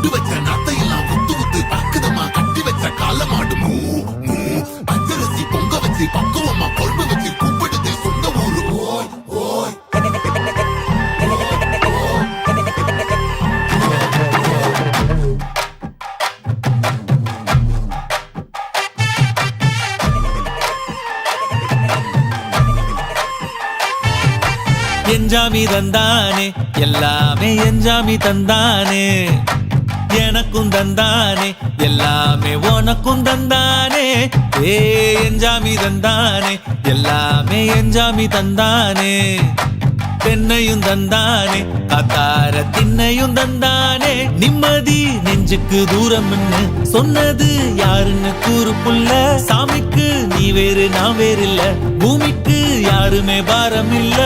வச்ச நத்தையெல்லாம் உத்து உத்து பக்குதமா கட்டி வச்ச காலமாடு மூ மூ பச்சரிசி பொங்க வச்சு பக்குவமா கொழும்பு வச்சு கூப்பிடுது சொந்த ஊரு ஓய் ஓய். என்ஜாமி தந்தானே எல்லாமே என்ஜாமி தந்தானே எனக்கும் தந்தானே எல்லாமே உனக்கும் தந்தானே ஏ என்ஜாமி தந்தானே எல்லாமே என்ஜாமி தந்தானே தென்னையும் தந்தானே காத்தார திண்ணையும் தந்தானே நிம்மதி நெஞ்சுக்கு தூரம்னு சொன்னது யாருன்னு கூறு புள்ள சாமிக்கு நீ வேறு நான் வேறு இல்ல பூமிக்கு யாருமே பாரம் இல்ல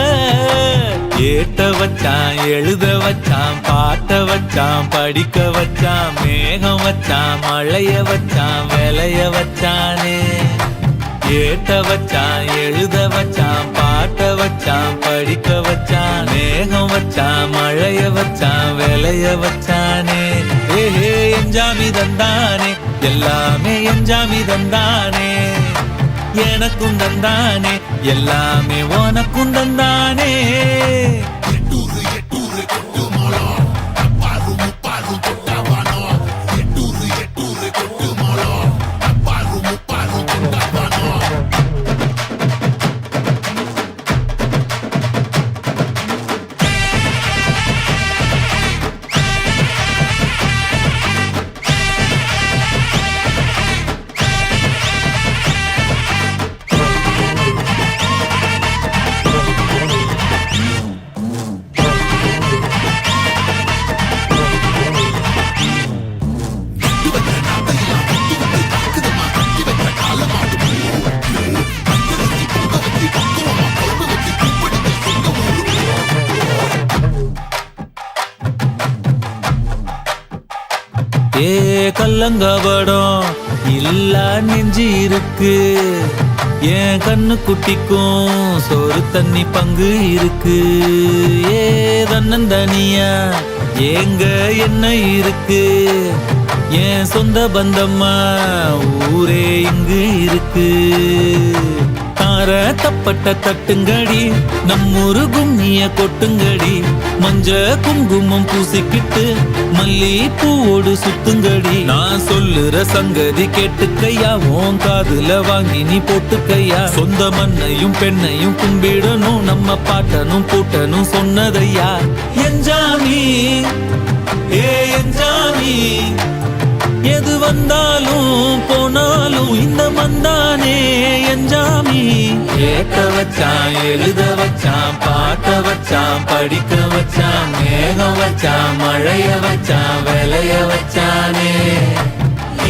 ஏட்ட வச்சான் எழுத வச்சான் பாட்ட வச்சான் படிக்க வச்சான் மேகம் வச்சான் மழைய வச்சான் விளைய வச்சானே ஏட்ட வச்சான் எழுத வச்சான் பாட்ட வச்சான் படிக்க வச்சான் மேகம் வச்சான் மழைய வச்சான் விளைய வச்சானே ஏஹே என்ஜாமி தந்தானே எல்லாமே என்ஜாமி தந்தானே எனக்கும் தந்தானே எல்லாமே உனக்கும் தந்தானே எட்டூரு எட்டூரு கொட்டு மாலம் அப்பாரு முப்பாரு தொட்டாவானோ எட்டூரு எட்டூரு கொட்டு மாலம் அப்பாரு முப்பாரு தொட்டாவானோ. ஏ கல்லங்கபடம் இல்ல நெஞ்சு இருக்கு என் கண்ணு குட்டிக்கும் சோறு தண்ணி பங்கு இருக்கு ஏ தன்னந்தனியா ஏங்க என்ன இருக்கு என் சொந்த பந்தம்மா ஊரே இங்கு இருக்கு தார தப்பட்ட தட்டுங்கடி நம்மூரு கும்மிய கொட்டுங்கடி மஞ்ச குங்குமம் பூசிக்கிட்டு மல்லி பூவோடு சுத்துங்கடி நான் சொல்லுற சங்கதி கேட்டுக்கையா உன் காதுல வாங்கி நீ போட்டுக்கையா சொந்த மண்ணையும் பெண்ணையும் கும்பிடணும் நம்ம பாட்டனும் பூட்டனும் சொன்னதையா என்ஜாமி ஏ என்ஜாமி எது வந்தாலும் போனாலும் இந்த மந்தானே என்ஜாமி ஏட்ட வச்சான் எழுத வச்சான் பாட்ட வச்சான் படிக்க வச்சான் மேகம் வச்சான் மழைய வச்சான் விளைய வச்சானே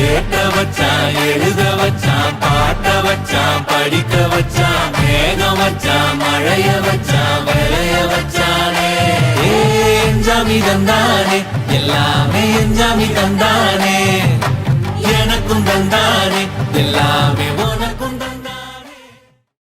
ஏட்ட வச்சான் எழுத வச்சான் பாட்ட வச்சான் படிக்க வச்சான் மேகம் வச்சான் மழைய வச்சான் விளைய வச்சானே என்ஜாமி தந்தானே எல்லாமே என்ஜாமி தந்தானே.